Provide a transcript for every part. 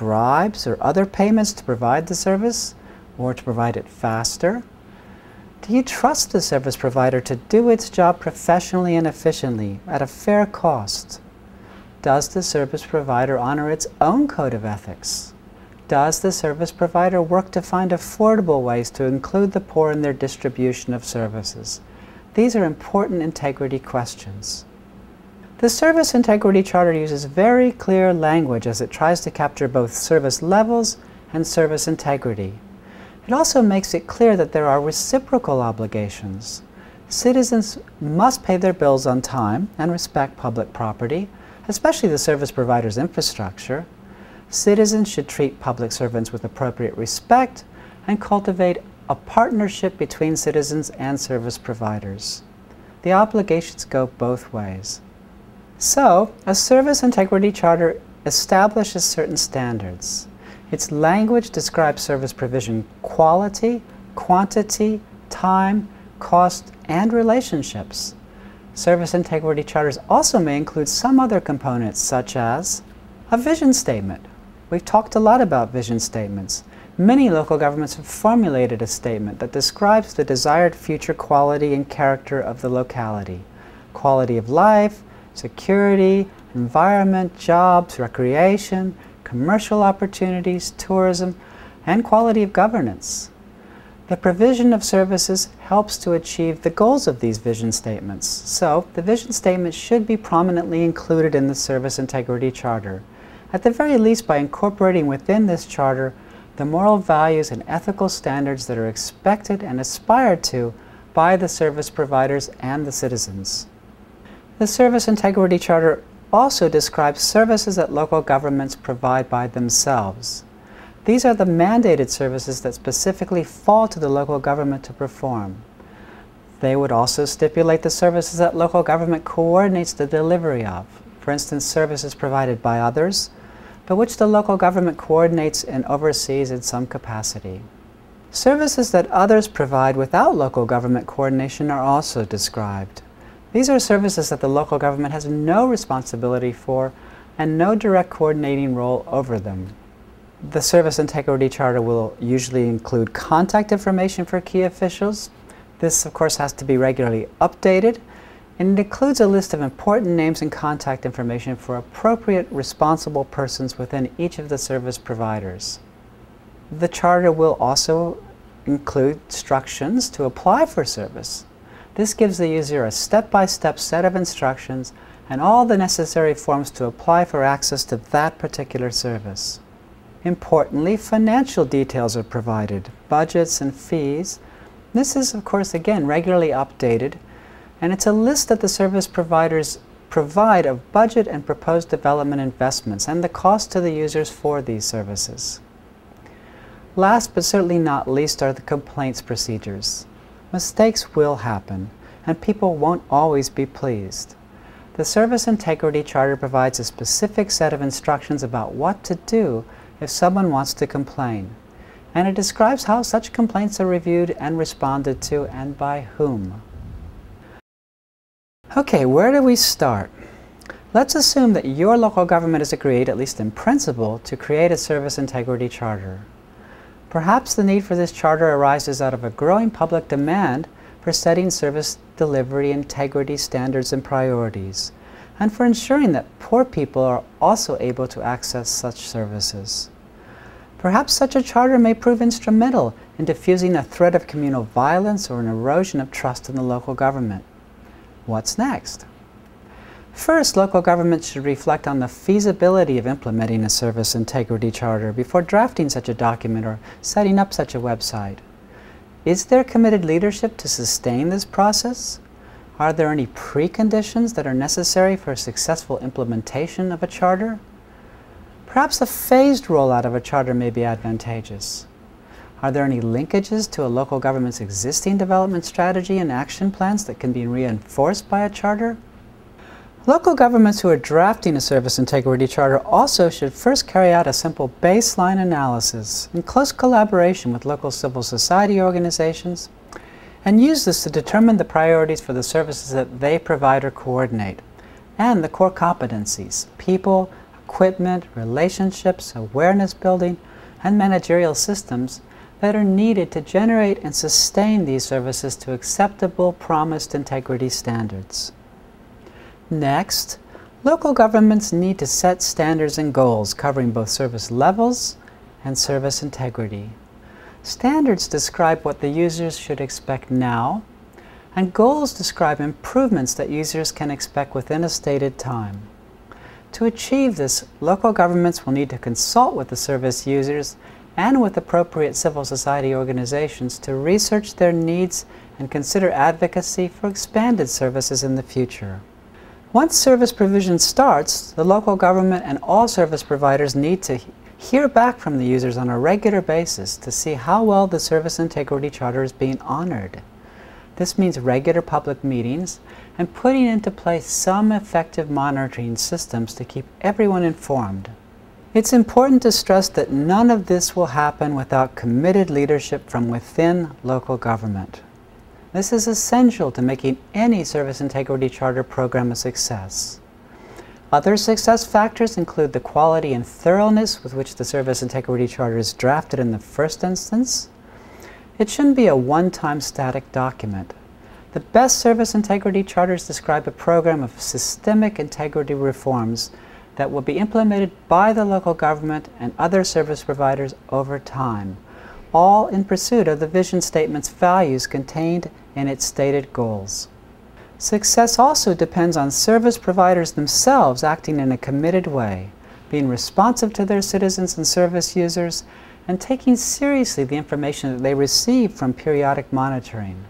bribes or other payments to provide the service or to provide it faster? Do you trust the service provider to do its job professionally and efficiently at a fair cost? Does the service provider honor its own code of ethics? Does the service provider work to find affordable ways to include the poor in their distribution of services? These are important integrity questions. The Service Integrity Charter uses very clear language as it tries to capture both service levels and service integrity. It also makes it clear that there are reciprocal obligations. Citizens must pay their bills on time and respect public property, especially the service provider's infrastructure. Citizens should treat public servants with appropriate respect and cultivate a partnership between citizens and service providers. The obligations go both ways. So, a Service Integrity Charter establishes certain standards. Its language describes service provision quality, quantity, time, cost, and relationships. Service Integrity Charters also may include some other components, such as a vision statement. We've talked a lot about vision statements. Many local governments have formulated a statement that describes the desired future quality and character of the locality. Quality of life, security, environment, jobs, recreation, commercial opportunities, tourism, and quality of governance. The provision of services helps to achieve the goals of these vision statements. So, the vision statement should be prominently included in the Service Integrity Charter, at the very least by incorporating within this charter the moral values and ethical standards that are expected and aspired to by the service providers and the citizens. The Service Integrity Charter also describes services that local governments provide by themselves. These are the mandated services that specifically fall to the local government to perform. They would also stipulate the services that local government coordinates the delivery of, for instance, services provided by others, but which the local government coordinates and oversees in some capacity. Services that others provide without local government coordination are also described. These are services that the local government has no responsibility for and no direct coordinating role over them. The Service Integrity Charter will usually include contact information for key officials. This, of course, has to be regularly updated, and it includes a list of important names and contact information for appropriate responsible persons within each of the service providers. The Charter will also include instructions to apply for service. This gives the user a step-by-step set of instructions and all the necessary forms to apply for access to that particular service. Importantly, financial details are provided, budgets and fees. This is, of course, again, regularly updated, and it's a list that the service providers provide of budget and proposed development investments and the cost to the users for these services. Last but certainly not least are the complaints procedures. Mistakes will happen, and people won't always be pleased. The Service Integrity Charter provides a specific set of instructions about what to do if someone wants to complain, and it describes how such complaints are reviewed and responded to and by whom. Okay, where do we start? Let's assume that your local government has agreed, at least in principle, to create a Service Integrity Charter. Perhaps the need for this charter arises out of a growing public demand for setting service delivery integrity standards and priorities, and for ensuring that poor people are also able to access such services. Perhaps such a charter may prove instrumental in diffusing a threat of communal violence or an erosion of trust in the local government. What's next? First, local governments should reflect on the feasibility of implementing a Service Integrity Charter before drafting such a document or setting up such a website. Is there committed leadership to sustain this process? Are there any preconditions that are necessary for a successful implementation of a charter? Perhaps a phased rollout of a charter may be advantageous. Are there any linkages to a local government's existing development strategy and action plans that can be reinforced by a charter? Local governments who are drafting a Service Integrity Charter also should first carry out a simple baseline analysis in close collaboration with local civil society organizations and use this to determine the priorities for the services that they provide or coordinate and the core competencies, people, equipment, relationships, awareness building, and managerial systems that are needed to generate and sustain these services to acceptable promised integrity standards. Next, local governments need to set standards and goals covering both service levels and service integrity. Standards describe what the users should expect now, and goals describe improvements that users can expect within a stated time. To achieve this, local governments will need to consult with the service users and with appropriate civil society organizations to research their needs and consider advocacy for expanded services in the future. Once service provision starts, the local government and all service providers need to hear back from the users on a regular basis to see how well the Service Integrity Charter is being honored. This means regular public meetings and putting into place some effective monitoring systems to keep everyone informed. It's important to stress that none of this will happen without committed leadership from within local government. This is essential to making any Service Integrity Charter program a success. Other success factors include the quality and thoroughness with which the Service Integrity Charter is drafted in the first instance. It shouldn't be a one-time static document. The best Service Integrity Charters describe a program of systemic integrity reforms that will be implemented by the local government and other service providers over time, all in pursuit of the vision statement's values contained in its stated goals. Success also depends on service providers themselves acting in a committed way, being responsive to their citizens and service users, and taking seriously the information that they receive from periodic monitoring.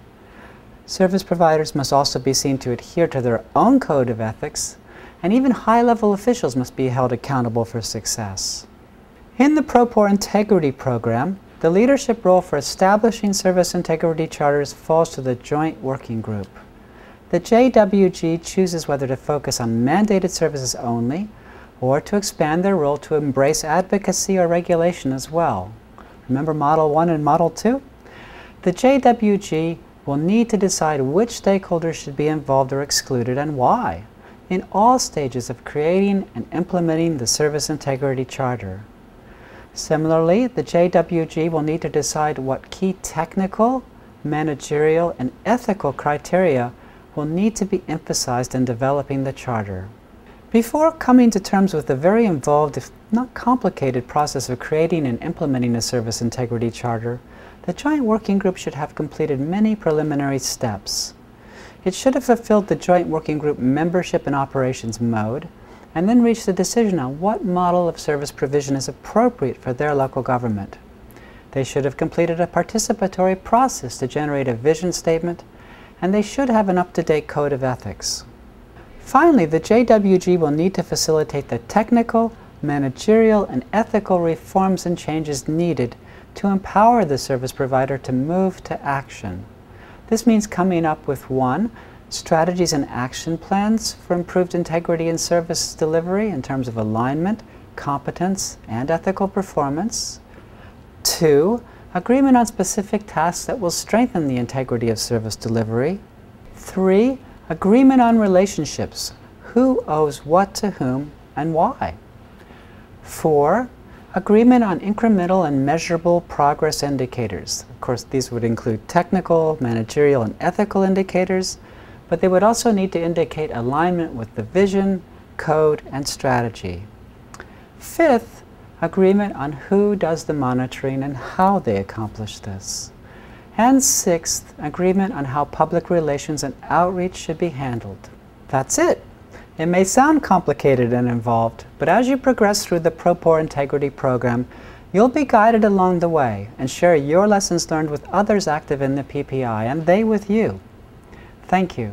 Service providers must also be seen to adhere to their own code of ethics, and even high-level officials must be held accountable for success. In the Pro-Poor Integrity Program, the leadership role for establishing Service Integrity Charters falls to the Joint Working Group. The JWG chooses whether to focus on mandated services only or to expand their role to embrace advocacy or regulation as well. Remember Model 1 and Model 2? The JWG will need to decide which stakeholders should be involved or excluded and why in all stages of creating and implementing the Service Integrity Charter. Similarly, the JWG will need to decide what key technical, managerial, and ethical criteria will need to be emphasized in developing the Charter. Before coming to terms with the very involved, if not complicated, process of creating and implementing a Service Integrity Charter, the Joint Working Group should have completed many preliminary steps. It should have fulfilled the Joint Working Group membership and operations mode, and then reached a decision on what model of service provision is appropriate for their local government. They should have completed a participatory process to generate a vision statement, and they should have an up-to-date code of ethics. Finally, the JWG will need to facilitate the technical, managerial, and ethical reforms and changes needed to empower the service provider to move to action. This means coming up with 1. Strategies and action plans for improved integrity in service delivery in terms of alignment, competence, and ethical performance. 2. Agreement on specific tasks that will strengthen the integrity of service delivery. 3. Agreement on relationships. Who owes what to whom and why. 4. Agreement on incremental and measurable progress indicators. Of course, these would include technical, managerial, and ethical indicators, but they would also need to indicate alignment with the vision, code, and strategy. 5th, agreement on who does the monitoring and how they accomplish this. And 6th, agreement on how public relations and outreach should be handled. That's it. It may sound complicated and involved, but as you progress through the Pro-Poor Integrity Program, you'll be guided along the way and share your lessons learned with others active in the PPI, and they with you. Thank you.